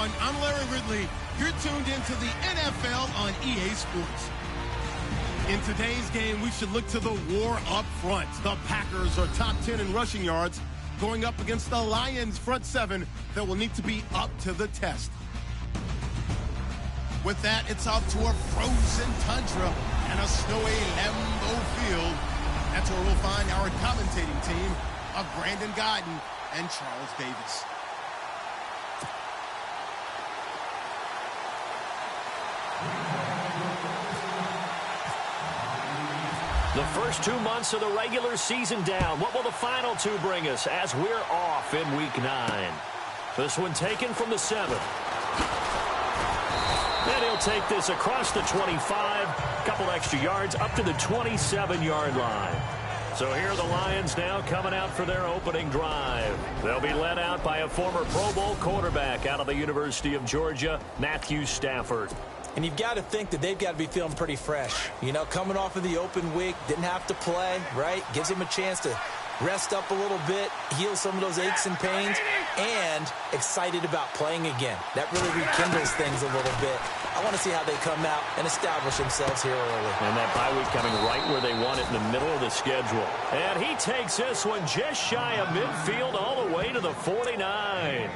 everyone. I'm Larry Ridley. You're tuned into the NFL on EA Sports. In today's game, we should look to the war up front. The Packers are top 10 in rushing yards, going up against the Lions front seven that will need to be up to the test. With that, it's off to a frozen tundra and a snowy Lambeau Field. That's where we'll find our commentating team of Brandon Gaudin and Charles Davis. The first 2 months of the regular season down. What will the final two bring us as we're off in Week 9? This one taken from the 7. And he'll take this across the 25. Couple extra yards up to the 27-yard line. So here are the Lions now coming out for their opening drive. They'll be led out by a former Pro Bowl quarterback out of the University of Georgia, Matthew Stafford. And you've got to think that they've got to be feeling pretty fresh. You know, coming off of the open week, didn't have to play, right? Gives him a chance to rest up a little bit, heal some of those aches and pains, and excited about playing again. That really rekindles things a little bit. I want to see how they come out and establish themselves here early. And that bye week coming right where they want it in the middle of the schedule. And he takes this one just shy of midfield all the way to the 49.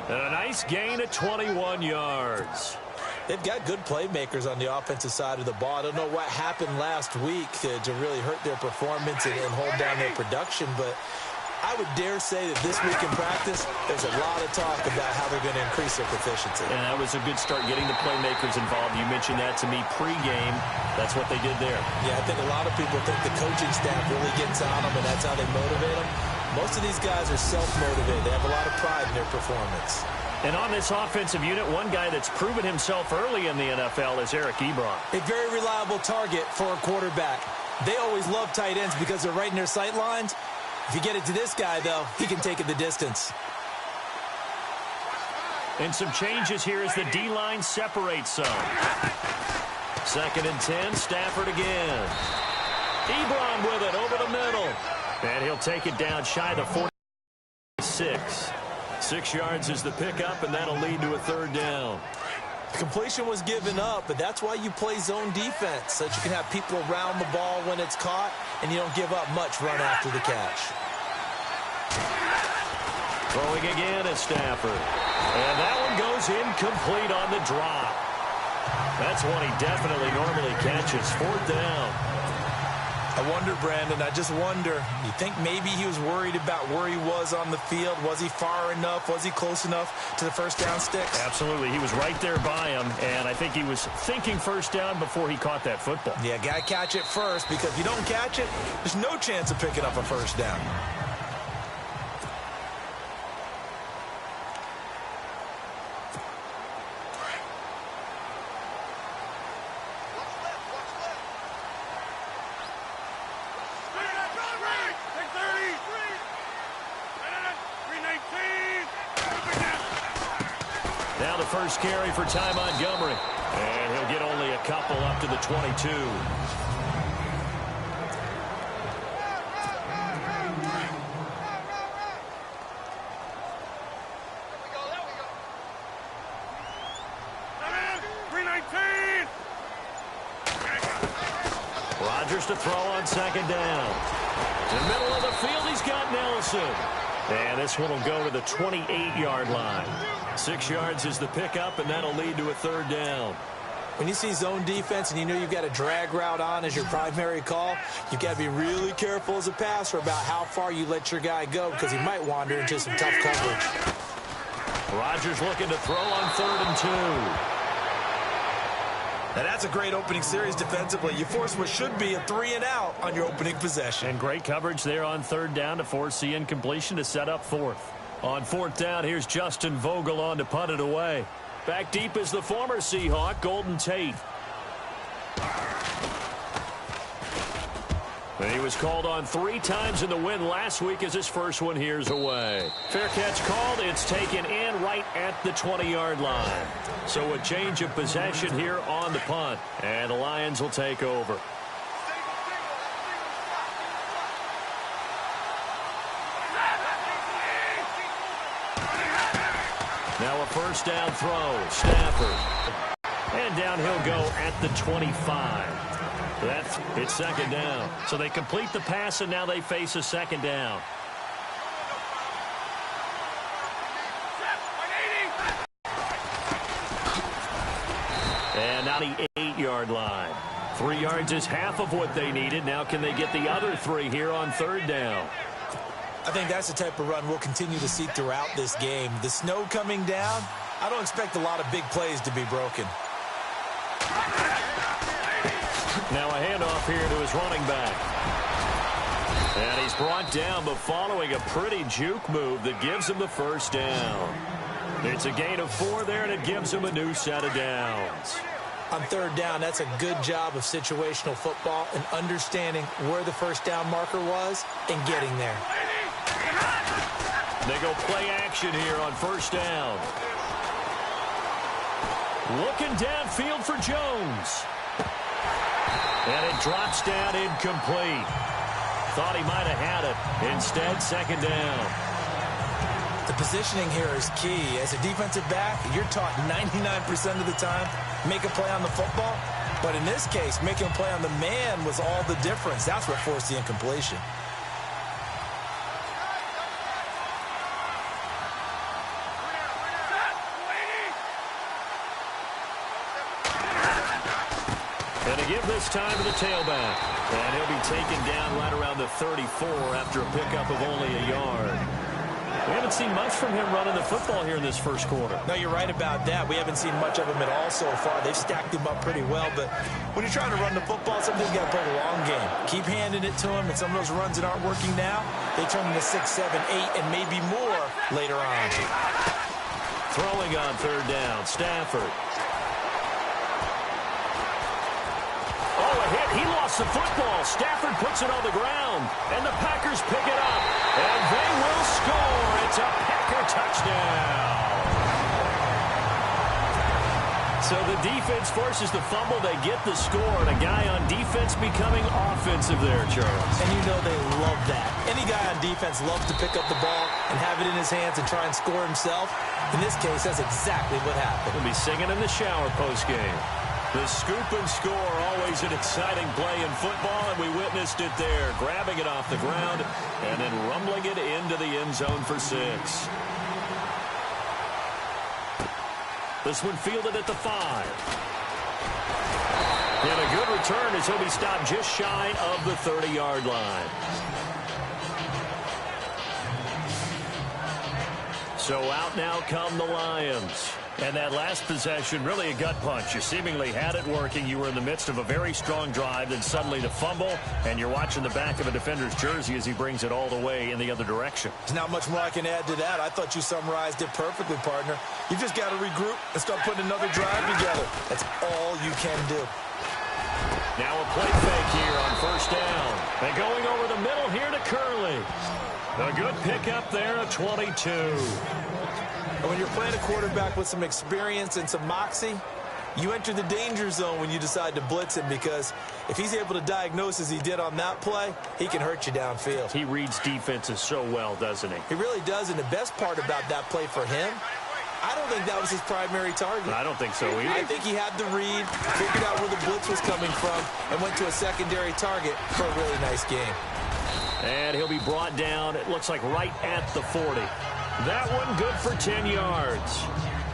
And a nice gain of 21 yards. They've got good playmakers on the offensive side of the ball. I don't know what happened last week to really hurt their performance and hold down their production, but I would dare say that this week in practice, there's a lot of talk about how they're going to increase their proficiency. And that was a good start, getting the playmakers involved. You mentioned that to me pregame. That's what they did there. Yeah, I think a lot of people think the coaching staff really gets on them, and that's how they motivate them. Most of these guys are self-motivated. They have a lot of pride in their performance. And on this offensive unit, one guy that's proven himself early in the NFL is Eric Ebron. A very reliable target for a quarterback. They always love tight ends because they're right in their sight lines. If you get it to this guy, though, he can take it the distance. And some changes here as the D-line separates some. 2nd and 10, Stafford again. Ebron with it over the middle. And he'll take it down shy of the 46. 6 yards is the pickup, and that'll lead to a 3rd down. The completion was given up, but that's why you play zone defense, so that you can have people around the ball when it's caught, and you don't give up much run after the catch. Throwing again at Stafford. And that one goes incomplete on the drop. That's one he definitely normally catches. 4th down. I wonder, Brandon, I just wonder, you think maybe he was worried about where he was on the field? Was he far enough? Was he close enough to the first down sticks? Absolutely. He was right there by him, and I think he was thinking first down before he caught that football. Yeah, got to catch it first, because if you don't catch it, there's no chance of picking up a first down. Now the first carry for Ty Montgomery. And he'll get only a couple up to the 22. Rodgers to throw on 2nd down. In the middle of the field, he's got Nelson. And this one will go to the 28-yard line. 6 yards is the pickup, and that'll lead to a 3rd down. When you see zone defense and you know you've got a drag route on as your primary call, you've got to be really careful as a passer about how far you let your guy go, because he might wander into some tough coverage. Rodgers looking to throw on 3rd and 2. Now that's a great opening series defensively. You force what should be a 3-and-out on your opening possession. And great coverage there on 3rd down to force the incompletion to set up 4th. On 4th down, here's Justin Vogel on to punt it away. Back deep is the former Seahawk, Golden Tate. And he was called on 3 times in the win last week as his first one here's away. Fair catch called. It's taken in right at the 20-yard line. So a change of possession here on the punt. And the Lions will take over. Now a first down throw. Stafford. And down he'll go at the 25. It's second down. So they complete the pass, and now they face a second down. And now the 8-yard line. 3 yards is half of what they needed. Now can they get the other 3 here on third down? I think that's the type of run we'll continue to see throughout this game. The snow coming down, I don't expect a lot of big plays to be broken. Now a handoff here to his running back. And he's brought down, but following a pretty juke move that gives him the first down. It's a gain of 4 there, and it gives him a new set of downs. On third down, that's a good job of situational football and understanding where the first down marker was and getting there. They go play action here on first down. Looking downfield for Jones. And it drops down incomplete. Thought he might have had it. Instead, second down. The positioning here is key. As a defensive back, you're taught 99% of the time, make a play on the football. But in this case, making a play on the man was all the difference. That's what forced the incompletion. And to give this time to the tailback. And he'll be taken down right around the 34 after a pickup of only a yard. We haven't seen much from him running the football here in this first quarter. No, you're right about that. We haven't seen much of him at all so far. They've stacked him up pretty well, but when you're trying to run the football, sometimes you got to play the long game. Keep handing it to him, and some of those runs that aren't working now, they turn into 6, 7, 8, and maybe more later on. Throwing on third down, Stafford. Oh, a hit. He lost the football. Stafford puts it on the ground, and the Packers pick it up, and they will score. It's a Packer touchdown. So the defense forces the fumble. They get the score, and a guy on defense becoming offensive there, Charles. And you know they love that. Any guy on defense loves to pick up the ball and have it in his hands and try and score himself. In this case, that's exactly what happened. He'll be singing in the shower postgame. The scoop and score, always an exciting play in football, and we witnessed it there, grabbing it off the ground and then rumbling it into the end zone for 6. This one fielded at the 5. And a good return as he'll be stopped just shy of the 30-yard line. So out now come the Lions. And that last possession, really a gut punch. You seemingly had it working. You were in the midst of a very strong drive, then suddenly the fumble, and you're watching the back of a defender's jersey as he brings it all the way in the other direction. There's not much more I can add to that. I thought you summarized it perfectly, partner. You just got to regroup and start putting another drive together. That's all you can do. Now a play fake here on first down. And going over the middle here to Curley. A good pickup there at 22. And when you're playing a quarterback with some experience and some moxie, you enter the danger zone when you decide to blitz him, because if he's able to diagnose as he did on that play, he can hurt you downfield. He reads defenses so well, doesn't he? He really does, and the best part about that play for him, I don't think that was his primary target. I don't think so either. I think he had the read, figured out where the blitz was coming from, and went to a secondary target for a really nice game. And he'll be brought down, it looks like right at the 40. That one good for 10 yards.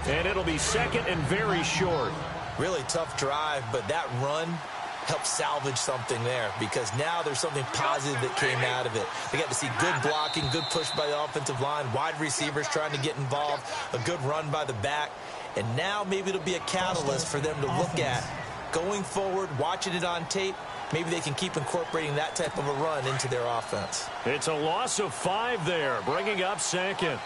And it'll be second and very short. Really tough drive, but that run helped salvage something there, because now there's something positive that came out of it. They got to see good blocking, good push by the offensive line, wide receivers trying to get involved, a good run by the back. And now maybe it'll be a catalyst for them to look at going forward, watching it on tape. Maybe they can keep incorporating that type of a run into their offense. It's a loss of 5 there, bringing up second.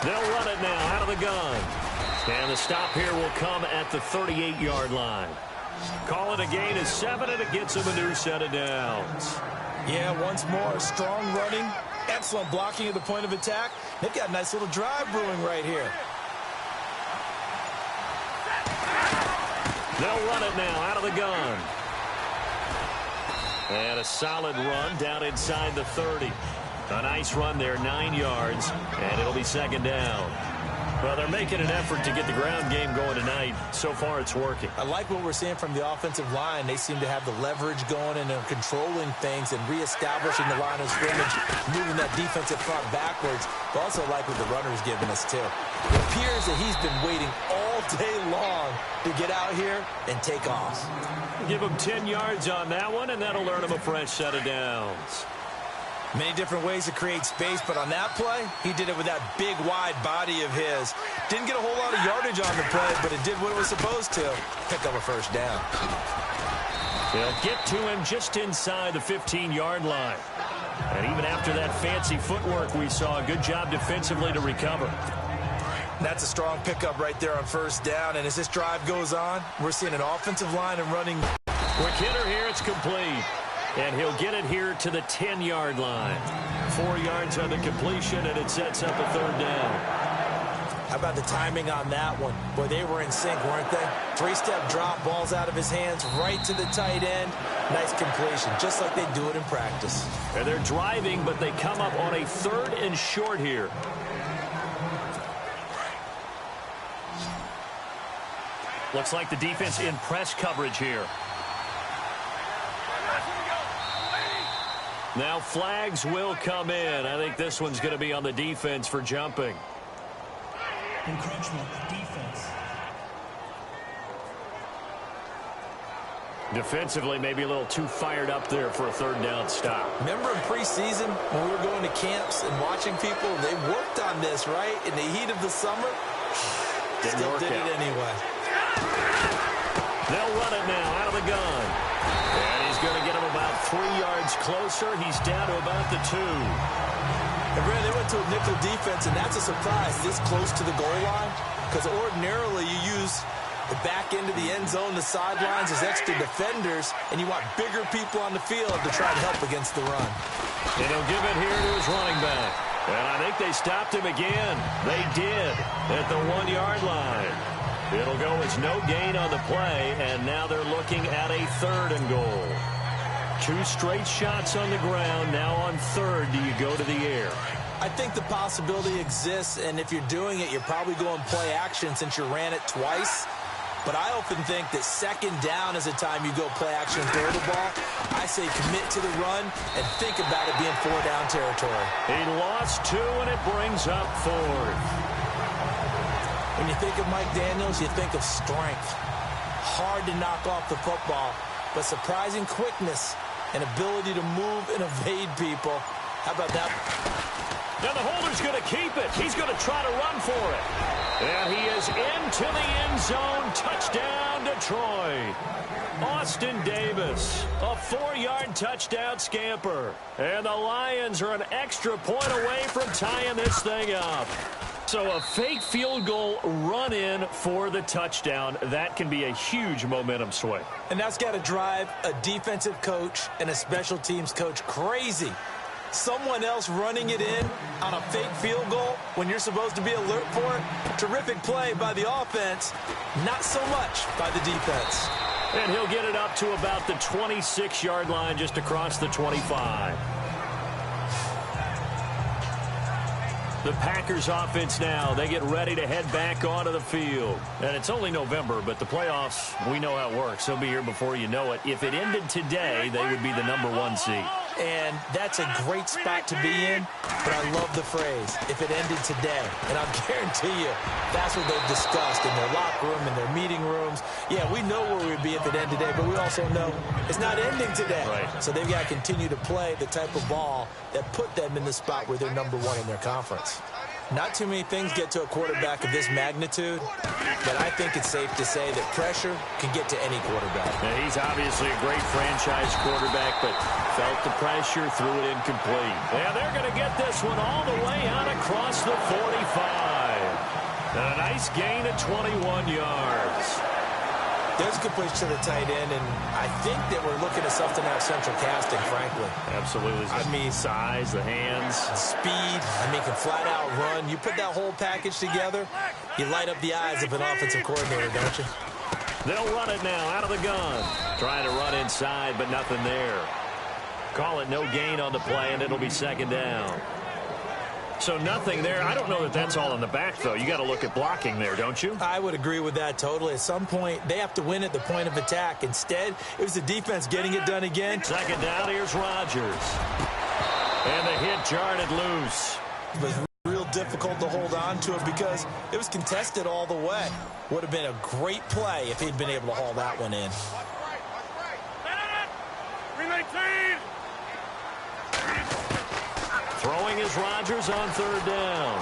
They'll run it now out of the gun. And the stop here will come at the 38-yard line. Call it a gain of 7, and it gets him a new set of downs. Yeah, once more, strong running, excellent blocking at the point of attack. They've got a nice little drive brewing right here. They'll run it now out of the gun. And a solid run down inside the 30. A nice run there, 9 yards, and it'll be second down. Well, they're making an effort to get the ground game going tonight. So far, it's working. I like what we're seeing from the offensive line. They seem to have the leverage going, and they're controlling things and reestablishing the line of scrimmage, moving that defensive front backwards. But also like what the runner's giving us, too. It appears that he's been waiting all day long to get out here and take off. Give him 10 yards on that one, and that'll earn him a fresh set of downs. Many different ways to create space, but on that play, he did it with that big, wide body of his. Didn't get a whole lot of yardage on the play, but it did what it was supposed to. Pick up a first down. They'll get to him just inside the 15-yard line. And even after that fancy footwork we saw, a good job defensively to recover. That's a strong pickup right there on first down, and as this drive goes on, we're seeing an offensive line and running. Quick hitter here, it's complete. And he'll get it here to the 10-yard line. 4 yards on the completion, and it sets up a third down. How about the timing on that one? Boy, they were in sync, weren't they? 3-step drop, balls out of his hands, right to the tight end. Nice completion, just like they do it in practice. And they're driving, but they come up on a 3rd and short here. Looks like the defense in press coverage here. Now flags will come in. I think this one's going to be on the defense for jumping. Encroachment, defense. Defensively, maybe a little too fired up there for a third down stop. Remember in preseason when we were going to camps and watching people, they worked on this, right? In the heat of the summer, still did it anyway. They'll run it now out of the gun. And he's going to get him about 3 yards closer. He's down to about the 2. And Brandon, they went to a nickel defense, and that's a surprise this close to the goal line, because ordinarily you use the back end of the end zone, the sidelines as extra defenders, and you want bigger people on the field to try to help against the run. And he'll give it here to his running back. And I think they stopped him again. They did at the 1-yard line. It'll go as no gain on the play, and now they're looking at a 3rd and goal. 2 straight shots on the ground. Now on 3rd, do you go to the air? I think the possibility exists, and if you're doing it, you're probably going play action since you ran it twice. But I often think that 2nd down is the time you go play action and throw the ball. I say commit to the run and think about it being 4-down territory. He lost 2, and it brings up 4th. When you think of Mike Daniels, you think of strength. Hard to knock off the football, but surprising quickness and ability to move and evade people. How about that? Now the holder's going to keep it. He's going to try to run for it. And he is into the end zone. Touchdown, Detroit. Austin Davis, a 4-yard touchdown scamper. And the Lions are an extra point away from tying this thing up. So a fake field goal run-in for the touchdown. That can be a huge momentum swing. And that's got to drive a defensive coach and a special teams coach crazy. Someone else running it in on a fake field goal when you're supposed to be alert for it. Terrific play by the offense, not so much by the defense. And he'll get it up to about the 26-yard line, just across the 25. The Packers offense now, they get ready to head back onto the field. And it's only November, but the playoffs, we know how it works. They'll be here before you know it. If it ended today, they would be the #1 seed. And that's a great spot to be in, but I love the phrase, if it ended today. And I'll guarantee you, that's what they've discussed in their locker room, in their meeting rooms. Yeah, we know where we'd be if it ended today, but we also know it's not ending today. Right. So they've got to continue to play the type of ball that put them in the spot where they're #1 in their conference. Not too many things get to a quarterback of this magnitude, but I think it's safe to say that pressure can get to any quarterback. Now, he's obviously a great franchise quarterback, but felt the pressure, threw it incomplete. Yeah, they're going to get this one all the way out across the 45. And a nice gain of 21 yards. There's a good push to the tight end, and I think that we're looking at something out of central casting, frankly. Absolutely. I mean, size, the hands. Speed, can flat out run. You put that whole package together, you light up the eyes of an offensive coordinator, don't you? They'll run it now out of the gun. Trying to run inside, but nothing there. Call it no gain on the play, and it'll be second down. So nothing there. I don't know that that's all in the back, though. You got to look at blocking there, don't you? I would agree with that totally. At some point, they have to win at the point of attack. Instead, it was the defense getting it done again. Second down, here's Rodgers. And the hit jarred it loose. It was real difficult to hold on to it because it was contested all the way. Would have been a great play if he'd been able to haul that one in. Throwing is Rodgers on third down.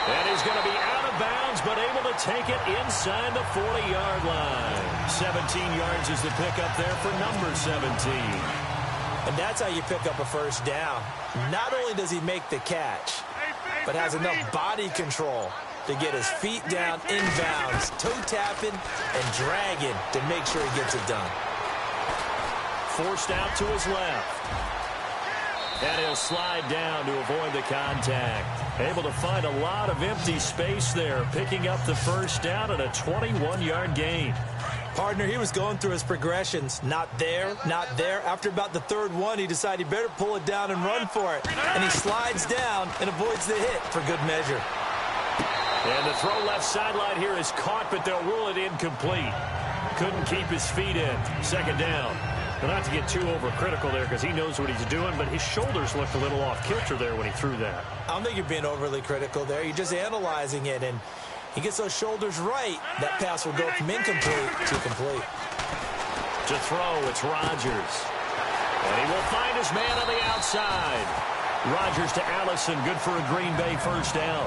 And he's going to be out of bounds, but able to take it inside the 40-yard line. 17 yards is the pickup there for number 17. And that's how you pick up a first down. Not only does he make the catch, but has enough body control to get his feet down inbounds, toe-tapping and dragging to make sure he gets it done. Forced out to his left. And he'll slide down to avoid the contact. Able to find a lot of empty space there, picking up the first down at a 21-yard gain. Partner, he was going through his progressions. Not there, not there. After about the third one, he decided he better pull it down and run for it. And he slides down and avoids the hit for good measure. And the throw left sideline here is caught, but they'll rule it incomplete. Couldn't keep his feet in. Second down. But not to get too overcritical there because he knows what he's doing, but his shoulders looked a little off kilter there when he threw that. I don't think you're being overly critical there. You're just analyzing it, and he gets those shoulders right. That pass will go from incomplete to complete. To throw, it's Rodgers. And he will find his man on the outside. Rodgers to Allison, good for a Green Bay first down.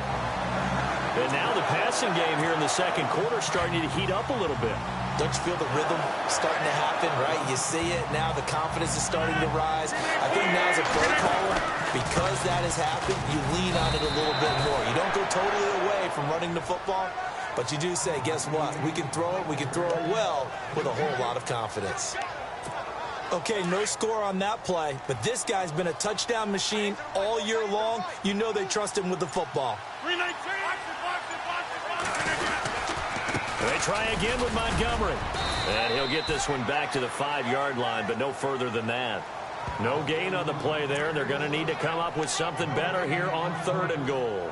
And now the passing game here in the second quarter starting to heat up a little bit. Don't you feel the rhythm starting to happen, right? You see it now. The confidence is starting to rise. I think now as a play caller, because that has happened, you lean on it a little bit more. You don't go totally away from running the football, but you do say, guess what? We can throw it. We can throw it well with a whole lot of confidence. Okay, no score on that play, but this guy's been a touchdown machine all year long. You know they trust him with the football. They try again with Montgomery. And he'll get this one back to the 5-yard line, but no further than that. No gain on the play there. They're going to need to come up with something better here on 3rd and goal.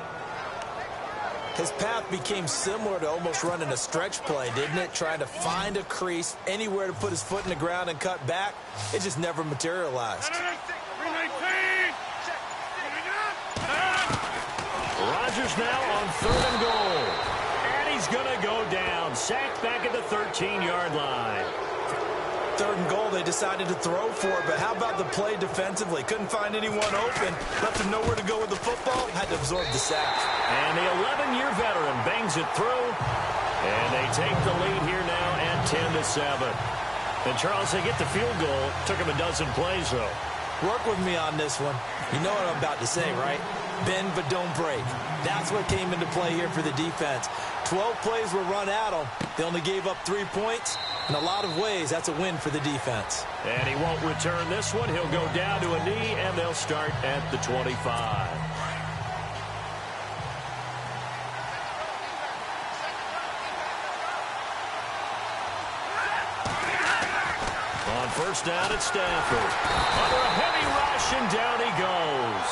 His path became similar to almost running a stretch play, didn't it? Trying to find a crease, anywhere to put his foot in the ground and cut back. It just never materialized. Rodgers now on 3rd and goal. He's going to go down. Sacked back at the 13-yard line. 3rd and goal, they decided to throw for it, but how about the play defensively? Couldn't find anyone open. Left him nowhere to go with the football. Had to absorb the sack. And the 11-year veteran bangs it through. And they take the lead here now at 10-7. And, Charles, they get the field goal. Took him a dozen plays, though. Work with me on this one. You know what I'm about to say, right? Bend but don't break. That's what came into play here for the defense. 12 plays were run at them. They only gave up 3 points. In a lot of ways, that's a win for the defense. And he won't return this one. He'll go down to a knee, and they'll start at the 25. On first down at Stafford. Under a heavy rush, and down he goes.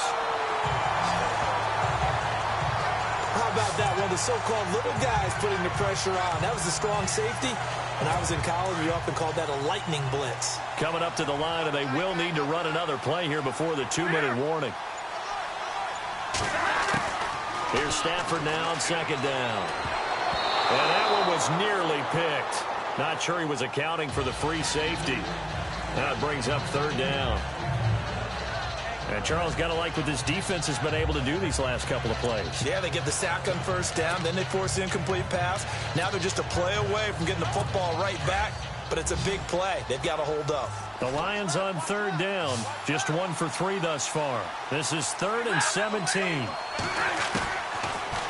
How about that? One of the so-called little guys putting the pressure on. That was a strong safety. When I was in college, we often called that a lightning blitz. Coming up to the line, and they will need to run another play here before the 2-minute warning. Here's Stafford now on 2nd down. And that one was nearly picked. Not sure he was accounting for the free safety. Now it brings up 3rd down. And Charles, got to like what this defense has been able to do these last couple of plays. Yeah, they get the sack on first down, then they force the incomplete pass. Now they're just a play away from getting the football right back, but it's a big play. They've got to hold up. The Lions on 3rd down, just 1 for 3 thus far. This is 3rd and 17.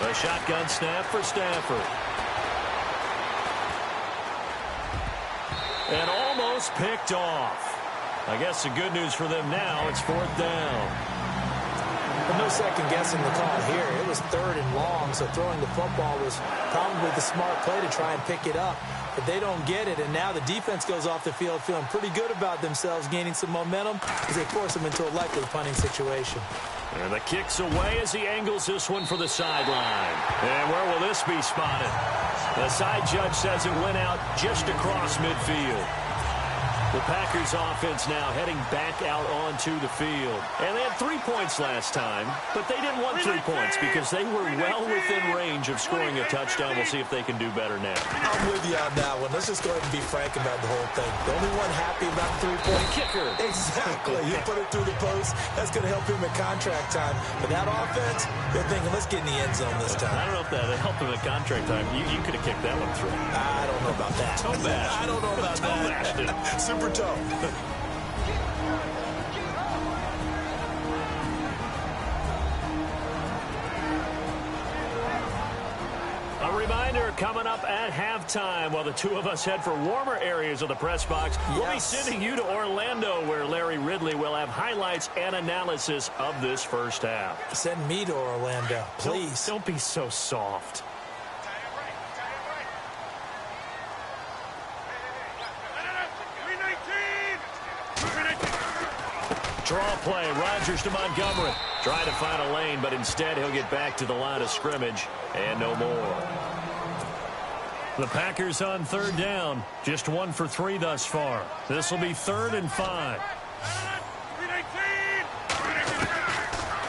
A shotgun snap for Stafford. And almost picked off. I guess the good news for them now, it's 4th down. But no second guessing the call here. It was 3rd and long, so throwing the football was probably the smart play to try and pick it up. but they don't get it. And now the defense goes off the field feeling pretty good about themselves, gaining some momentum as they force them into a likely punting situation. And the kick's away as he angles this one for the sideline. And where will this be spotted? The side judge says it went out just across midfield. The Packers offense now heading back out onto the field. And they had 3 points last time, but they didn't want 3 points because they were well within range of scoring a touchdown. We'll see if they can do better now. I'm with you on that one. Let's just go ahead and be frank about the whole thing. The only one happy about the 3-point kicker. Exactly. You put it through the post. That's going to help him at contract time. But that offense, they're thinking, let's get in the end zone this time. I don't know if that helped him at contract time. You could have kicked that one through. I don't know about that. I don't know about that. Super tough. A reminder coming up at halftime while the two of us head for warmer areas of the press box. Yes. We'll be sending you to Orlando where Larry Ridley will have highlights and analysis of this first half. Send me to Orlando, please. Don't be so soft. Draw play, Rodgers to Montgomery. Trying to find a lane, but instead he'll get back to the line of scrimmage and no more. The Packers on third down. Just 1 for 3 thus far. This will be 3rd and 5.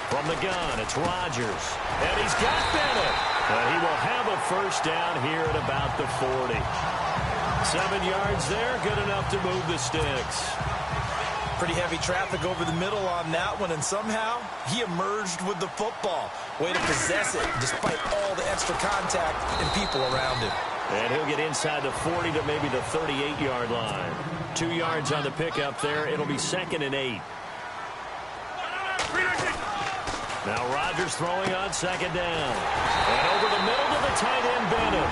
From the gun, it's Rodgers. And he's got Bennett. He will have a first down here at about the 40. 7 yards there, good enough to move the sticks. Pretty heavy traffic over the middle on that one, and somehow he emerged with the football. Way to possess it, despite all the extra contact and people around him. And he'll get inside the 40 to maybe the 38-yard line. 2 yards on the pickup there. It'll be 2nd and 8. Now Rodgers throwing on 2nd down. And over the middle to the tight end, Bennett.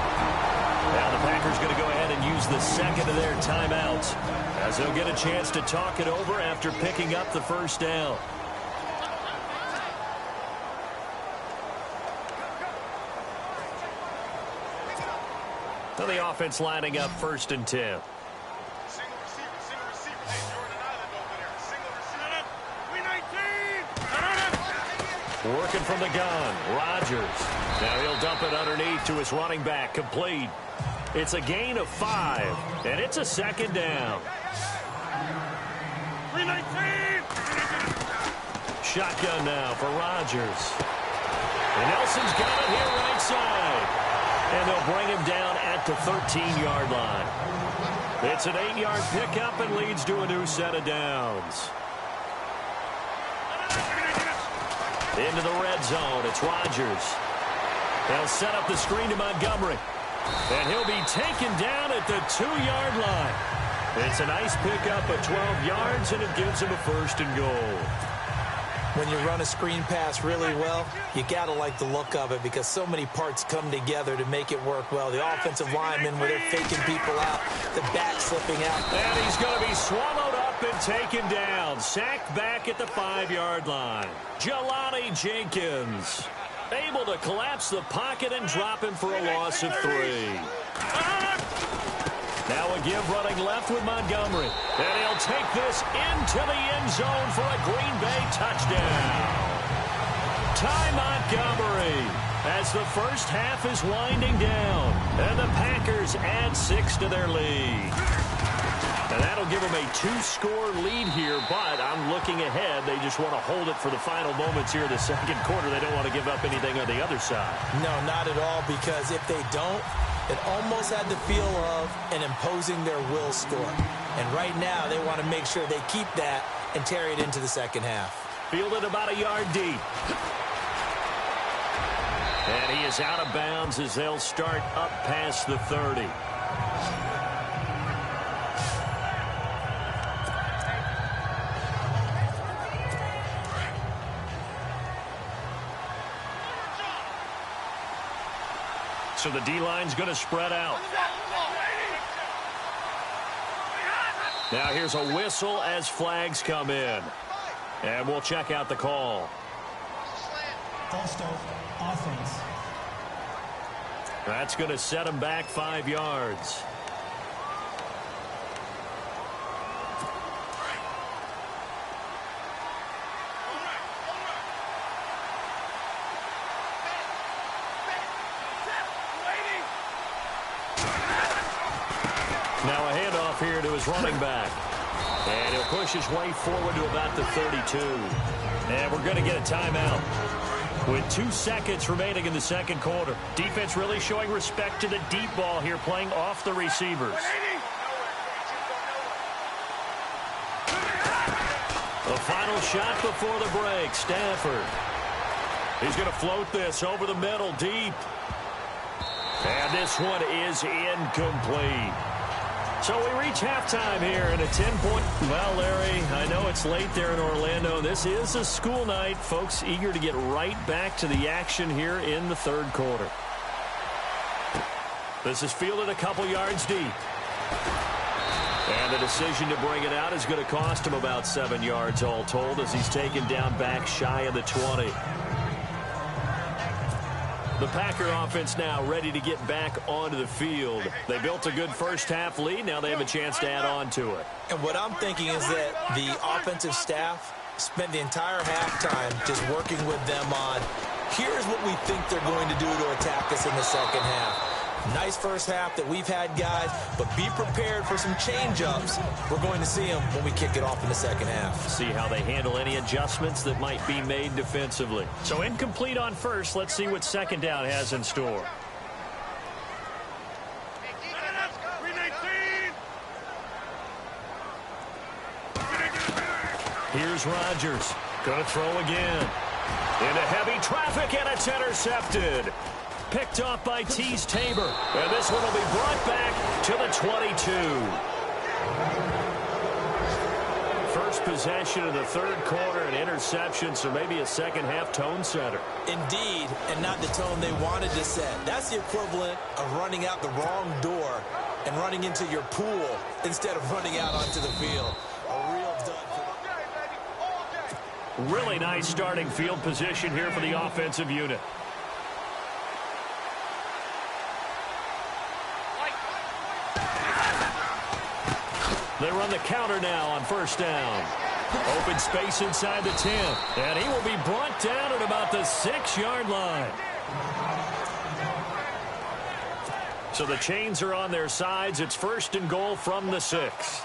Now the Packers going to go ahead and use the second of their timeouts as they'll get a chance to talk it over after picking up the first down. So the offense lining up 1st and 10. Working from the gun, Rodgers. Now he'll dump it underneath to his running back, complete. It's a gain of 5, and it's a 2nd down. Shotgun now for Rodgers. And Nelson's got it here right side. And they'll bring him down at the 13-yard line. It's an 8-yard pickup and leads to a new set of downs. Into the red zone, it's Rodgers. They'll set up the screen to Montgomery. And he'll be taken down at the 2-yard line. It's a nice pickup of 12 yards, and it gives him a 1st and goal. When you run a screen pass really well, you got to like the look of it because so many parts come together to make it work well. The offensive linemen where they're faking people out, the back slipping out. And he's going to be swallowed up and taken down. Sacked back at the 5-yard line. Jelani Jenkins able to collapse the pocket and drop him for a loss of 3. Now a give running left with Montgomery. And he'll take this into the end zone for a Green Bay touchdown. Ty Montgomery as the first half is winding down. And the Packers add 6 to their lead. And that'll give them a 2-score lead here, but I'm looking ahead. They just want to hold it for the final moments here in the second quarter. They don't want to give up anything on the other side. No, not at all, because if they don't, it almost had the feel of an imposing their will score. And right now, they want to make sure they keep that and carry it into the second half. Fielded about a yard deep. And he is out of bounds as they'll start up past the 30. So the D-line's going to spread out. Now here's a whistle as flags come in. And we'll check out the call. False start, offense. That's going to set him back 5 yards. his running back. And he'll push his way forward to about the 32. And we're going to get a timeout. With 2 seconds remaining in the second quarter. Defense really showing respect to the deep ball here, playing off the receivers. The final shot before the break, Stafford. He's going to float this over the middle, deep. And this one is incomplete. So we reach halftime here in a 10-point. Well, Larry, I know it's late there in Orlando. This is a school night. Folks eager to get right back to the action here in the third quarter. This is fielded a couple yards deep. And the decision to bring it out is going to cost him about 7 yards all told as he's taken down back shy of the 20. The Packer offense now ready to get back onto the field. They built a good first-half lead. Now they have a chance to add on to it. And what I'm thinking is that the offensive staff spent the entire halftime just working with them on, here's what we think they're going to do to attack us in the second half. Nice first half that we've had, guys, but be prepared for some change-ups. We're going to see them when we kick it off in the second half. See how they handle any adjustments that might be made defensively. So incomplete on first. Let's see what second down has in store. Here's Rodgers. Going to throw again. Into heavy traffic, and it's intercepted. Picked off by Teez Tabor. And this one will be brought back to the 22. First possession of the third quarter, an interception, so maybe a second-half tone setter. Indeed, and not the tone they wanted to set. That's the equivalent of running out the wrong door and running into your pool instead of running out onto the field. A real dud for them. Really nice starting field position here for the offensive unit. They run the counter now on first down. Open space inside the 10. And he will be brought down at about the 6-yard line. So the chains are on their sides. It's first and goal from the 6.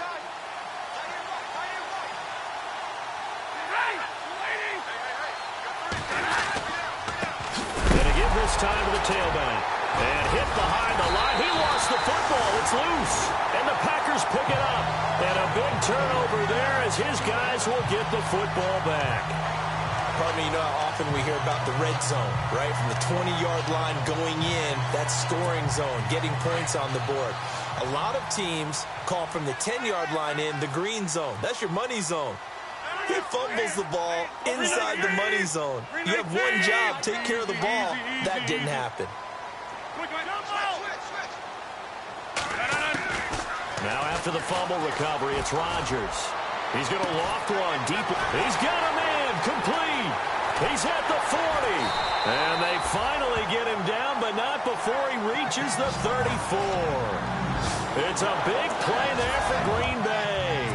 Gonna give this time to the tailback. And hit behind the line. He lost the football. It's loose. And the Packers pick it up. And a big turnover there as his guys will get the football back. Pardon me, you know how often we hear about the red zone, right? From the 20-yard line going in, that's scoring zone, getting points on the board. A lot of teams call from the 10-yard line in the green zone. That's your money zone. He fumbles the ball inside the money zone. You have one job, take care of the ball. That didn't happen. Now after the fumble recovery, it's Rodgers. He's going to loft one deep. He's got a man complete. He's at the 40. And they finally get him down, but not before he reaches the 34. It's a big play there for Green Bay.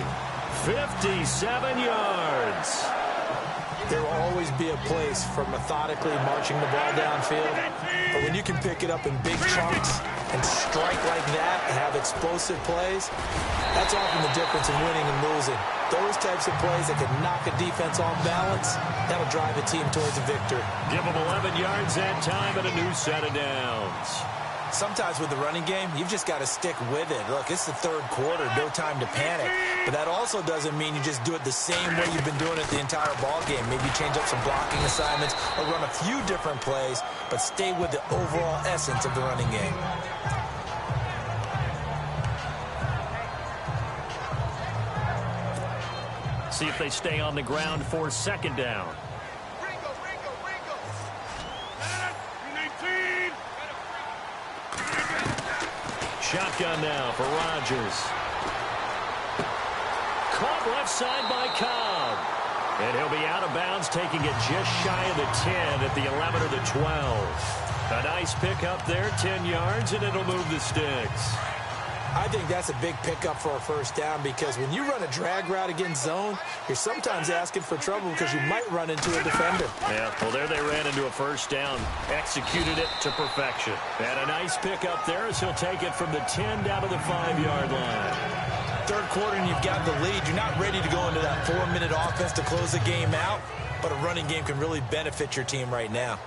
57 yards. There will always be a place for methodically marching the ball downfield. But when you can pick it up in big chunks and strike like that and have explosive plays, that's often the difference in winning and losing. Those types of plays that can knock a defense off balance, that'll drive a team towards a victory. Give them 11 yards that time and a new set of downs. Sometimes with the running game, you've just got to stick with it. Look, it's the third quarter, no time to panic. But that also doesn't mean you just do it the same way you've been doing it the entire ball game. Maybe change up some blocking assignments or run a few different plays, but stay with the overall essence of the running game. See if they stay on the ground for second down. Shotgun now for Rodgers. Caught left side by Cobb. And he'll be out of bounds, taking it just shy of the 10 at the 11 or the 12. A nice pickup there, 10 yards, and it'll move the sticks. I think that's a big pickup for a first down because when you run a drag route against zone, you're sometimes asking for trouble because you might run into a defender. Yeah, well, there they ran into a first down. Executed it to perfection. And a nice pickup there as he'll take it from the 10 down to the 5-yard line. Third quarter and you've got the lead. You're not ready to go into that 4-minute offense to close the game out, but a running game can really benefit your team right now.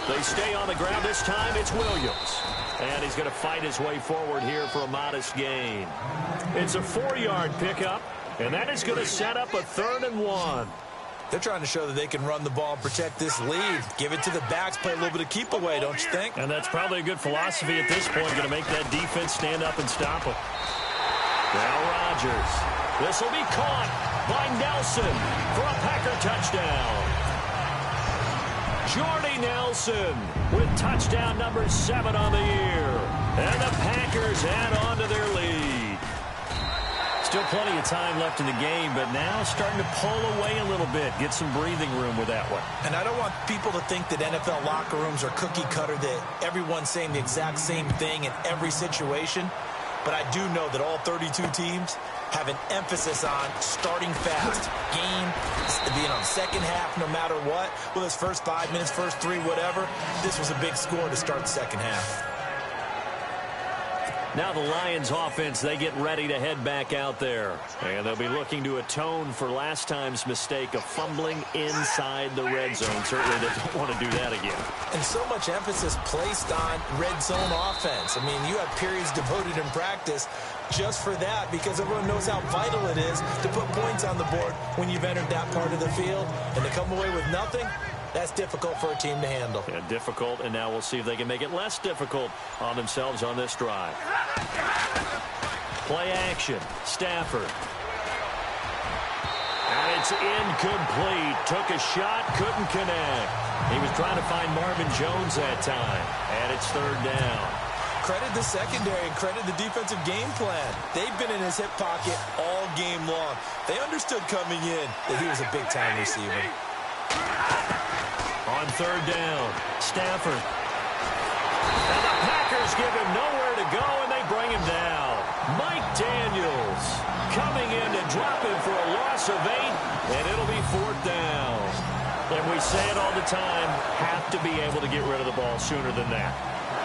They stay on the ground this time. It's Williams. And he's going to fight his way forward here for a modest gain. It's a 4-yard pickup, and that is going to set up a 3rd and 1. They're trying to show that they can run the ball and protect this lead. Give it to the backs, play a little bit of keep away, don't you think? And that's probably a good philosophy at this point, going to make that defense stand up and stop them. Now Rodgers. This will be caught by Nelson for a Packer touchdown. Jordy Nelson with touchdown number 7 on the year. And the Packers add on to their lead. Still plenty of time left in the game, but now starting to pull away a little bit. Get some breathing room with that one. And I don't want people to think that NFL locker rooms are cookie cutter, that everyone's saying the exact same thing in every situation. But I do know that all 32 teams have an emphasis on starting fast. Being on second half no matter what. Well, it's first 5 minutes, first 3, whatever. This was a big score to start the second half. Now the Lions offense, they get ready to head back out there. And they'll be looking to atone for last time's mistake of fumbling inside the red zone. Certainly they don't want to do that again. And so much emphasis placed on red zone offense. I mean, you have periods devoted in practice just for that because everyone knows how vital it is to put points on the board when you've entered that part of the field. And to come away with nothing, that's difficult for a team to handle. Yeah, difficult, and now we'll see if they can make it less difficult on themselves on this drive. Play action. Stafford. And it's incomplete. Took a shot, couldn't connect. He was trying to find Marvin Jones that time. And it's 3rd down. Credit the secondary and credit the defensive game plan. They've been in his hip pocket all game long. They understood coming in that he was a big-time receiver. On 3rd down, Stafford. And the Packers give him nowhere to go, and they bring him down. Mike Daniels coming in to drop him for a loss of 8, and it'll be 4th down. And we say it all the time, have to be able to get rid of the ball sooner than that.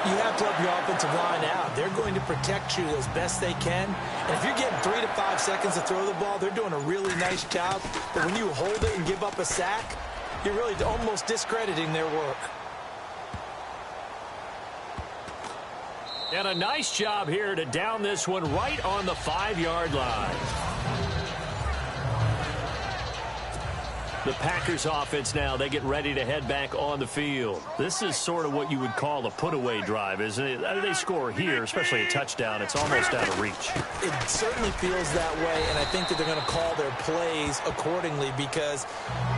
You have to help your offensive line out. They're going to protect you as best they can. And if you're getting 3 to 5 seconds to throw the ball, they're doing a really nice job. But when you hold it and give up a sack, you're really almost discrediting their work. And a nice job here to down this one right on the 5-yard line. The Packers offense now, they get ready to head back on the field. This is sort of what you would call a put-away drive, isn't it? They score here, especially a touchdown. It's almost out of reach. It certainly feels that way, and I think that they're going to call their plays accordingly because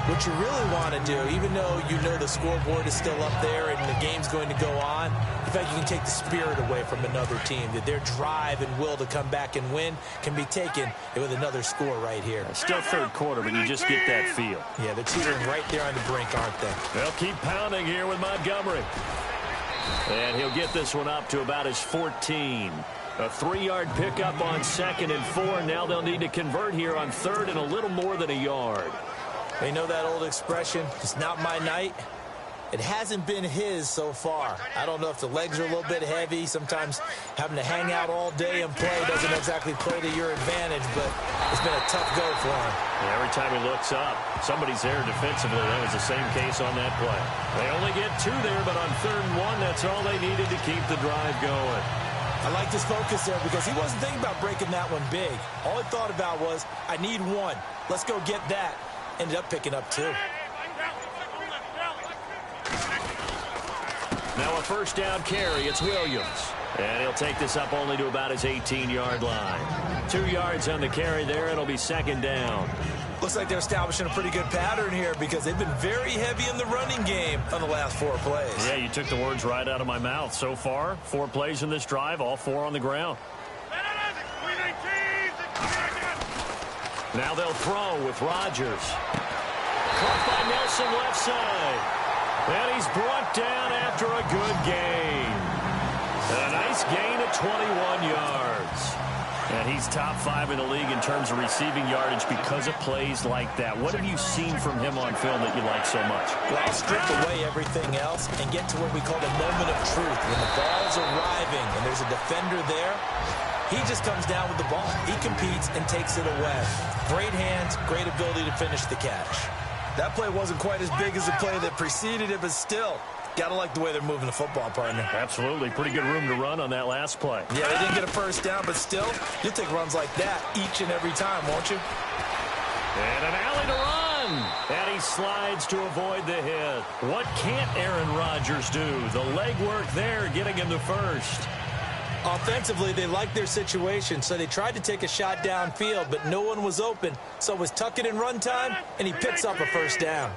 what you really want to do, even though you know the scoreboard is still up there and the game's going to go on, in fact, you can take the spirit away from another team, that their drive and will to come back and win can be taken with another score right here. Still 3rd quarter, but you just get that feel. Yeah, they're teetering right there on the brink, aren't they? They'll keep pounding here with Montgomery. And he'll get this one up to about his 14. A 3-yard pickup on 2nd and 4. Now they'll need to convert here on 3rd and a little more than a yard. They know that old expression, it's not my night. It hasn't been his so far. I don't know if the legs are a little bit heavy. Sometimes having to hang out all day and play doesn't exactly play to your advantage, but it's been a tough go for him. Yeah, every time he looks up, somebody's there defensively. That was the same case on that play. They only get 2 there, but on 3rd and 1, that's all they needed to keep the drive going. I like his focus there because he wasn't thinking about breaking that one big. All he thought about was, I need 1. Let's go get that. Ended up picking up 2. Now a 1st down carry. It's Williams. And he'll take this up only to about his 18-yard line. 2 yards on the carry there. It'll be 2nd down. Looks like they're establishing a pretty good pattern here because they've been very heavy in the running game on the last 4 plays. Yeah, you took the words right out of my mouth. So far, 4 plays in this drive, all 4 on the ground. Now they'll throw with Rodgers. Caught by Nelson left side. And he's brought down after a good gain. A nice gain of 21 yards. And he's top 5 in the league in terms of receiving yardage because of plays like that. What have you seen from him on film that you like so much? Well, strip away everything else and get to what we call the moment of truth. When the ball's arriving and there's a defender there, he just comes down with the ball. He competes and takes it away. Great hands, great ability to finish the catch. That play wasn't quite as big as the play that preceded it, but still, gotta like the way they're moving the football, partner. Absolutely. Pretty good room to run on that last play. Yeah, they didn't get a first down, but still, you'll take runs like that each and every time, won't you? And an alley to run. And he slides to avoid the hit. What can't Aaron Rodgers do? The legwork there getting him to first. Offensively, they liked their situation, so they tried to take a shot downfield, but no one was open. So it was tuck it in run time, and he picks up a first down.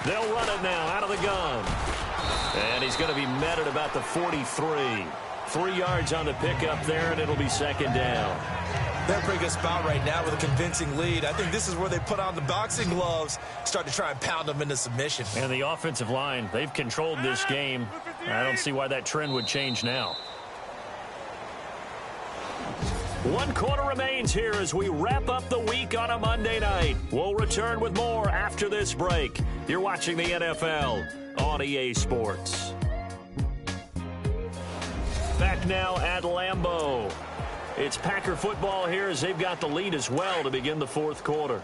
They'll run it now out of the gun. And he's going to be met at about the 43. 3 yards on the pickup there, and it'll be second down. They're in a pretty good spot right now with a convincing lead. I think this is where they put on the boxing gloves, start to try and pound them into submission. And the offensive line, they've controlled this game. I don't see why that trend would change now. 1 quarter remains here as we wrap up the week on a Monday night. We'll return with more after this break. You're watching the NFL on EA Sports. Back now at Lambeau. It's Packer football here as they've got the lead as well to begin the 4th quarter.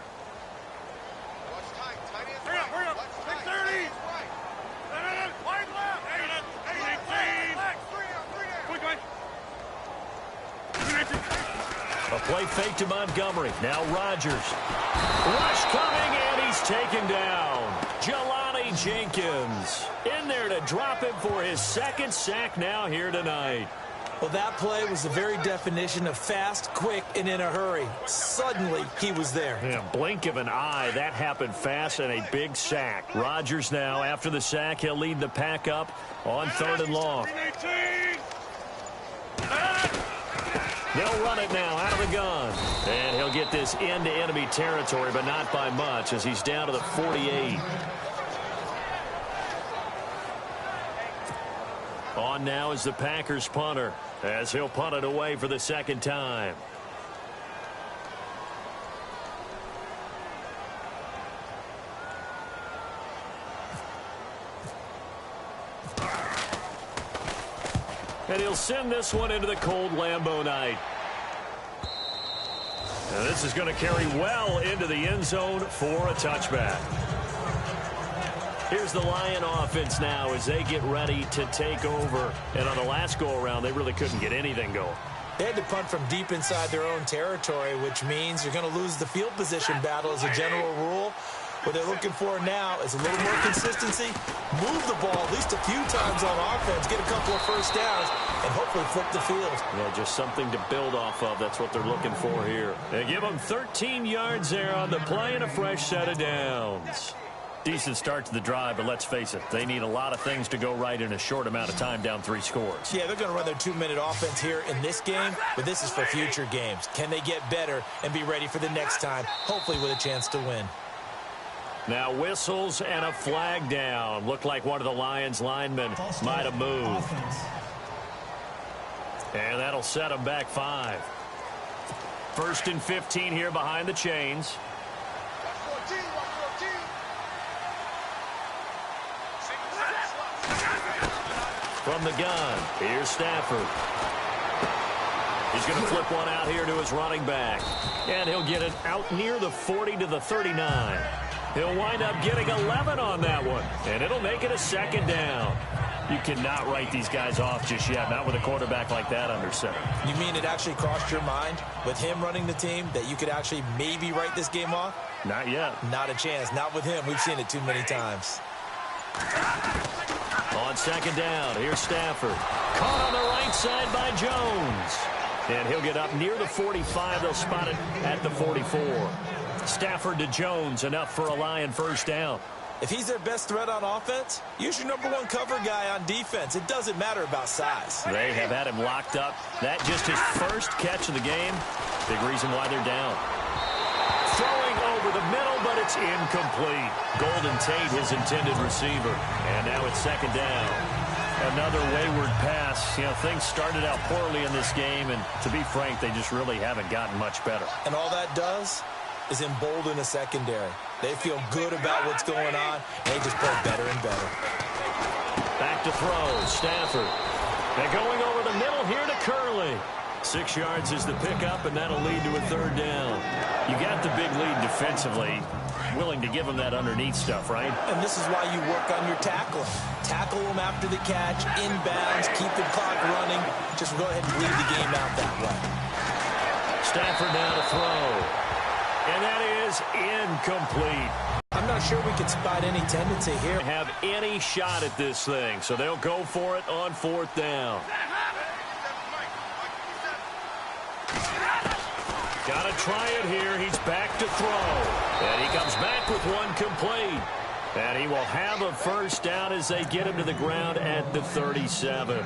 A play fake to Montgomery. Now Rodgers. Rush coming, and he's taken down. Jelani Jenkins in there to drop him for his 2nd sack now here tonight. Well, that play was the very definition of fast, quick, and in a hurry. Suddenly, he was there. Yeah, blink of an eye. That happened fast and a big sack. Rodgers now, after the sack, he'll lead the pack up on 3rd and long. They'll run it now out of the gun. And he'll get this into enemy territory, but not by much as he's down to the 48. On now is the Packers punter as he'll punt it away for the 2nd time. And he'll send this one into the cold Lambeau night. Now this is going to carry well into the end zone for a touchback. Here's the Lion offense now as they get ready to take over. And on the last go-around, they really couldn't get anything going. They had to punt from deep inside their own territory, which means you're going to lose the field position battle as a general rule. What they're looking for now is a little more consistency, move the ball at least a few times on offense, get a couple of first downs, and hopefully flip the field. Yeah, just something to build off of. That's what they're looking for here. They give them 13 yards there on the play and a fresh set of downs. Decent start to the drive, but let's face it, they need a lot of things to go right in a short amount of time down 3 scores. Yeah, they're going to run their 2-minute offense here in this game, but this is for future games. Can they get better and be ready for the next time, hopefully with a chance to win? Now whistles and a flag down. Looked like one of the Lions linemen might have moved. And that'll set them back 5. 1st and 15 here behind the chains. From the gun, here's Stafford. He's going to flip one out here to his running back. And he'll get it out near the 40 to the 39. He'll wind up getting 11 on that one. And it'll make it a 2nd down. You cannot write these guys off just yet, not with a quarterback like that under center. You mean it actually crossed your mind with him running the team that you could actually maybe write this game off? Not yet. Not a chance. Not with him. We've seen it too many times. On 2nd down, here's Stafford. Caught on the right side by Jones. And he'll get up near the 45. They'll spot it at the 44. Stafford to Jones, enough for a Lion first down. If he's their best threat on offense, use your #1 cover guy on defense. It doesn't matter about size. They have had him locked up. That just his first catch of the game. Big reason why they're down. Throwing over the middle, but it's incomplete. Golden Tate, his intended receiver. And now it's 2nd down. Another wayward pass. You know, things started out poorly in this game, and to be frank, they just really haven't gotten much better. And all that does is embolden a secondary. They feel good about what's going on, and they just play better and better. Back to throw, Stafford. They're going over the middle here to Curley. 6 yards is the pickup, and that'll lead to a third down. You got the big lead defensively. Willing to give them that underneath stuff, right? And this is why you work on your tackling. Tackle them after the catch, inbounds, keep the clock running. Just go ahead and bleed the game out that way. Stafford now to throw. And that is incomplete. I'm not sure we can spot any tendency here. Have any shot at this thing, so they'll go for it on 4th down. Got to try it here. He's back to throw. And he comes back with one complete. And he will have a first down as they get him to the ground at the 37.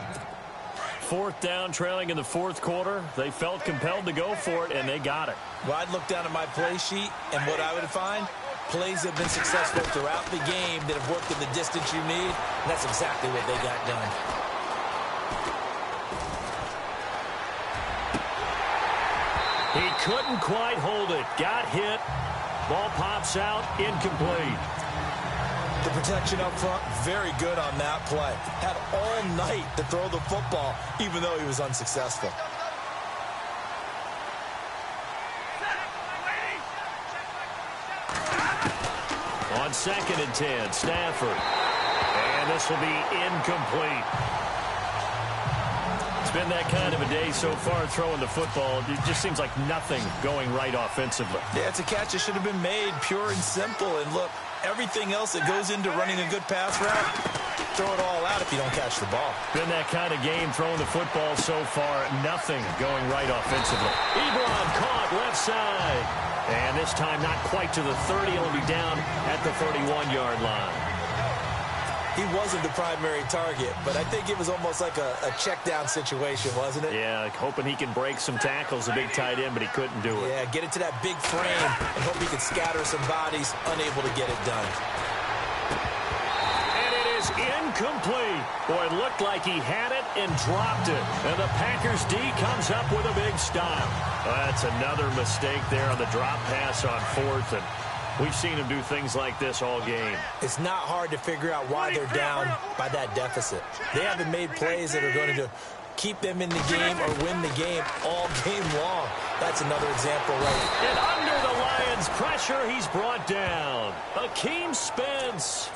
4th down, trailing in the 4th quarter. They felt compelled to go for it, and they got it. Well, I'd look down at my play sheet, and what I would find, plays have been successful throughout the game that have worked in the distance you need, and that's exactly what they got done. He couldn't quite hold it. Got hit. Ball pops out. Incomplete. The protection up front, very good on that play. Had all night to throw the football, even though he was unsuccessful. On 2nd and 10, Stafford. And this will be incomplete. Been that kind of a day so far throwing the football. It just seems like nothing going right offensively. Yeah, it's a catch that should have been made, pure and simple. And look, everything else that goes into running a good pass route, throw it all out if you don't catch the ball. Been that kind of game throwing the football so far. Nothing going right offensively. Ebron caught left side. And this time not quite to the 30. He'll be down at the 31-yard line. He wasn't the primary target, but I think it was almost like a check-down situation, wasn't it? Yeah, hoping he can break some tackles, a big tight end, but he couldn't do it. Yeah, get it to that big frame and hope he could scatter some bodies, unable to get it done. And it is incomplete. Boy, it looked like he had it and dropped it. And the Packers D comes up with a big stop. That's another mistake there on the drop pass on 4th, and we've seen him do things like this all game. It's not hard to figure out why they're down by that deficit. They haven't made plays that are going to keep them in the game or win the game all game long. That's another example right. And under the Lions' pressure, he's brought down. Akeem Spence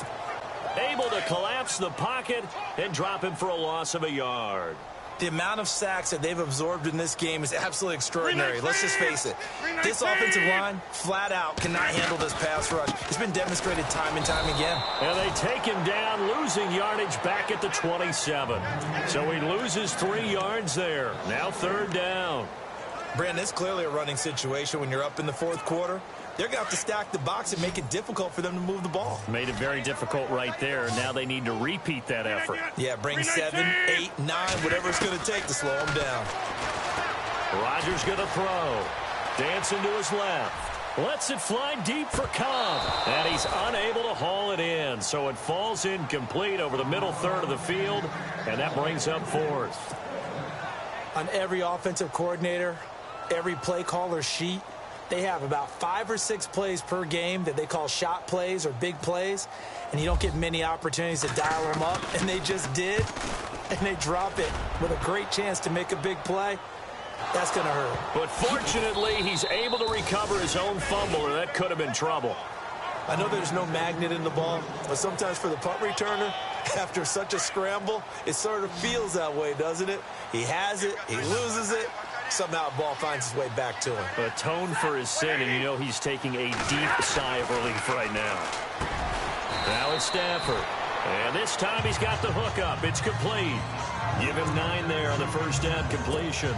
able to collapse the pocket and drop him for a loss of a yard. The amount of sacks that they've absorbed in this game is absolutely extraordinary. Let's just face it. This offensive line, flat out, cannot handle this pass rush. It's been demonstrated time and time again. And they take him down, losing yardage back at the 27. So he loses 3 yards there. Now 3rd down. Brandon, it's clearly a running situation when you're up in the 4th quarter. They're going to have to stack the box and make it difficult for them to move the ball. Made it very difficult right there. Now they need to repeat that effort. Yeah, bring 7, 8, 9, whatever it's going to take to slow them down. Rodgers going to throw. Dancing to his left. Lets it fly deep for Cobb. And he's unable to haul it in. So it falls incomplete over the middle third of the field. And that brings up 4th. On every offensive coordinator, every play caller sheet, they have about 5 or 6 plays per game that they call shot plays or big plays, and you don't get many opportunities to dial them up, and they just did, and they drop it with a great chance to make a big play. That's going to hurt. But fortunately, he's able to recover his own fumble, or that could have been trouble. I know there's no magnet in the ball, but sometimes for the punt returner, after such a scramble, it sort of feels that way, doesn't it? He has it, he loses it, somehow the ball finds its way back to him. Atone for his sin, and you know he's taking a deep sigh of relief right now. Now it's Stafford. And this time he's got the hook up. It's complete. Give him 9 there on the first down completion.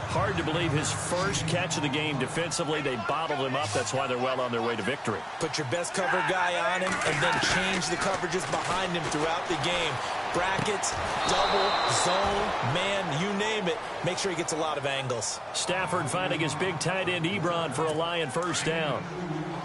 Hard to believe his first catch of the game defensively. They bottled him up. That's why they're well on their way to victory. Put your best cover guy on him and then change the coverages behind him throughout the game. Brackets, double, zone, man, you name limit, make sure he gets a lot of angles. Stafford finding his big tight end Ebron for a Lion first down.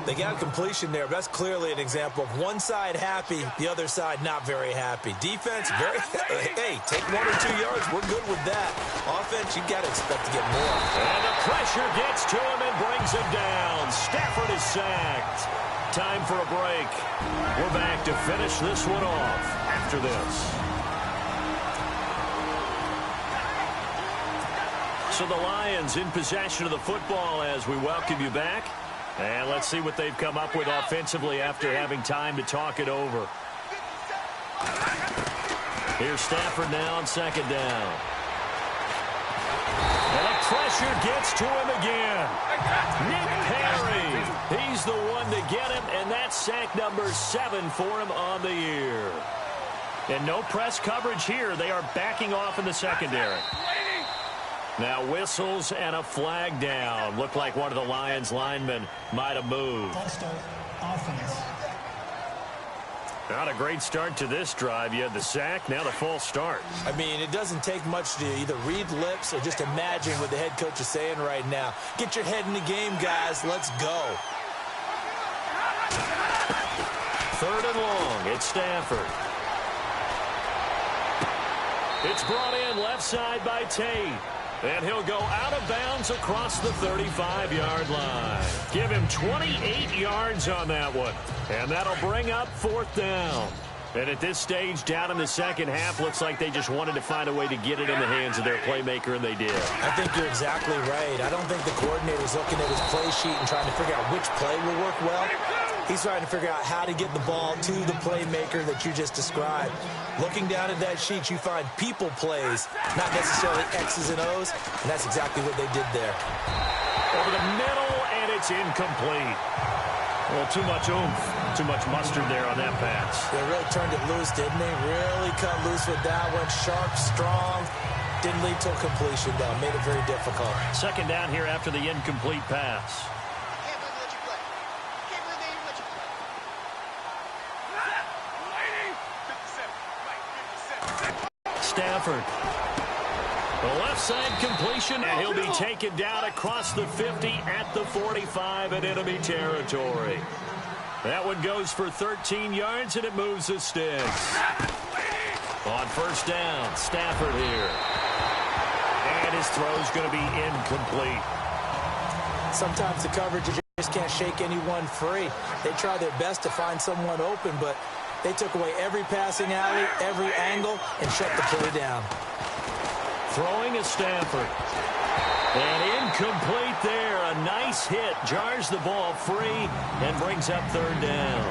They got a completion there, but that's clearly an example of one side happy, the other side not very happy. Defense, hey, take 1 or 2 yards. We're good with that. Offense, you got to expect to get more. And the pressure gets to him and brings him down. Stafford is sacked. Time for a break. We're back to finish this one off after this. So the Lions in possession of the football as we welcome you back. And let's see what they've come up with offensively after having time to talk it over. Here's Stafford now on second down. And the pressure gets to him again. Nick Perry. He's the one to get him, and that's sack number 7 for him on the year. And no press coverage here. They are backing off in the secondary. Now whistles and a flag down. Looked like one of the Lions linemen might have moved. Offense. Not a great start to this drive. You had the sack, now the false start. I mean, it doesn't take much to either read lips or just imagine what the head coach is saying right now. Get your head in the game, guys. Let's go. 3rd and long. It's Stafford. It's brought in left side by Tate. And he'll go out of bounds across the 35-yard line. Give him 28 yards on that one. And that'll bring up 4th down. And at this stage, down in the second half, looks like they just wanted to find a way to get it in the hands of their playmaker, and they did. I think you're exactly right. I don't think the coordinator's looking at his play sheet and trying to figure out which play will work well. He's trying to figure out how to get the ball to the playmaker that you just described. Looking down at that sheet, you find people plays, not necessarily X's and O's, and that's exactly what they did there. Over the middle, and it's incomplete. Well, too much oomph, too much mustard there on that pass. They really turned it loose, didn't they? Really cut loose with that one. Sharp, strong. Didn't lead to a completion, though. Made it very difficult. Second down here after the incomplete pass. Stafford. The left side completion, and he'll be taken down across the 50 at the 45 in enemy territory. That one goes for 13 yards, and it moves the sticks. On first down, Stafford here. And his throw's going to be incomplete. Sometimes the coverage, you just can't shake anyone free. They try their best to find someone open, but they took away every passing alley, every angle, and shut the play down. Throwing is Stafford. And incomplete there. A nice hit. Jars the ball free and brings up 3rd down.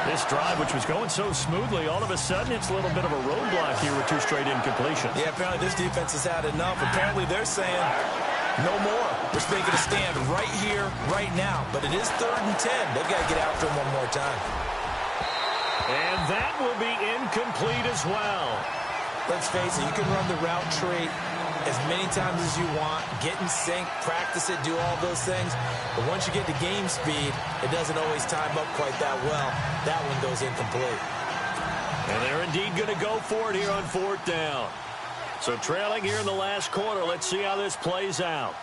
This drive, which was going so smoothly, all of a sudden it's a little bit of a roadblock here with 2 straight incompletions. Yeah, apparently this defense has had enough. Apparently they're saying no more. We're making a stand right here, right now. But it is 3rd and 10. They've got to get after him one more time. And that will be incomplete as well. Let's face it, you can run the route tree as many times as you want, get in sync, practice it, do all those things. But once you get to game speed, it doesn't always time up quite that well. That one goes incomplete. And they're indeed going to go for it here on 4th down. So trailing here in the last quarter, let's see how this plays out.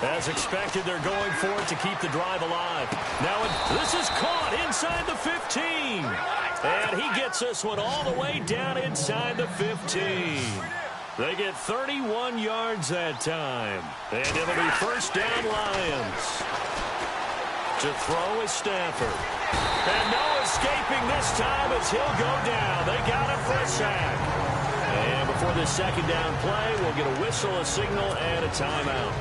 As expected, they're going for it to keep the drive alive. Now, this is caught inside the 15. And he gets this one all the way down inside the 15. They get 31 yards that time. And it'll be first down Lions. To throw is Stafford. And no escaping this time as he'll go down. They got him for a sack. And before this second down play, we'll get a whistle, a signal, and a timeout,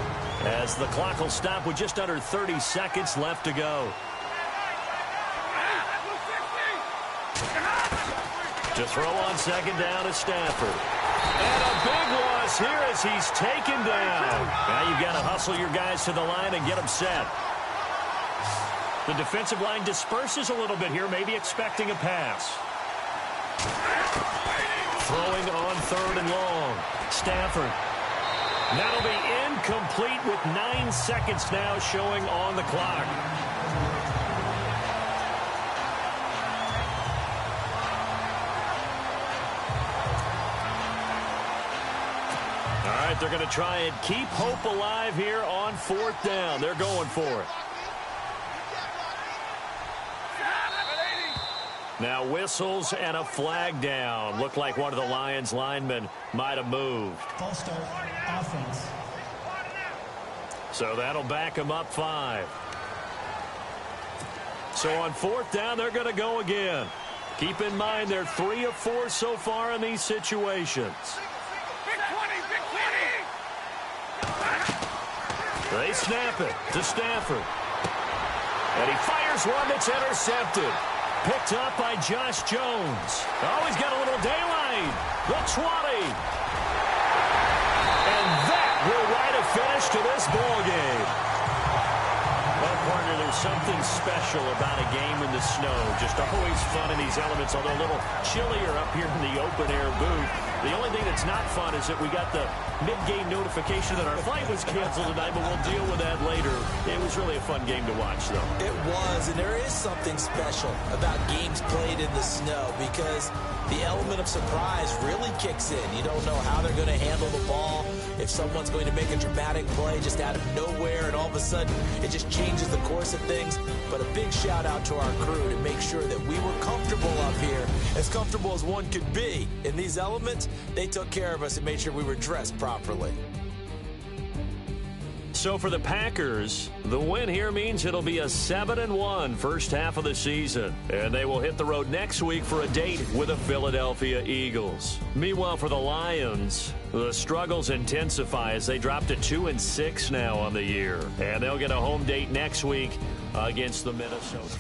as the clock will stop with just under 30 seconds left to go. To throw on second down is Stafford. And a big loss here as he's taken down. Now you've got to hustle your guys to the line and get them set. The defensive line disperses a little bit here, maybe expecting a pass. Throwing on 3rd and long. Stafford. That'll be incomplete with 9 seconds now showing on the clock. right, they're going to try and keep hope alive here on 4th down. They're going for it. Now whistles and a flag down. Looked like one of the Lions linemen might have moved. False start. Offense. So that'll back them up 5. So on 4th down, they're going to go again. Keep in mind they're 3 of 4 so far in these situations. They snap it to Stafford. And he fires one that's intercepted. Picked up by Josh Jones. Oh, he's got a little daylight. The 20. And that will write a finish to this ball game. Well, partner, there's something special about a game in the snow. Just always fun in these elements, although a little chillier up here in the open-air booth. The only thing that's not fun is that we got the mid-game notification that our flight was canceled tonight, but we'll deal with that later. It was really a fun game to watch, though. It was, and there is something special about games played in the snow because the element of surprise really kicks in. You don't know how they're going to handle the ball, if someone's going to make a dramatic play just out of nowhere, and all of a sudden it just changes the course of things. But a big shout out to our crew to make sure that we were comfortable up here, as comfortable as one could be. In these elements, they took care of us and made sure we were dressed properly. So for the Packers, the win here means it'll be a 7-1 first half of the season. And they will hit the road next week for a date with the Philadelphia Eagles. Meanwhile, for the Lions, the struggles intensify as they drop to 2-6 now on the year. And they'll get a home date next week against the Minnesota.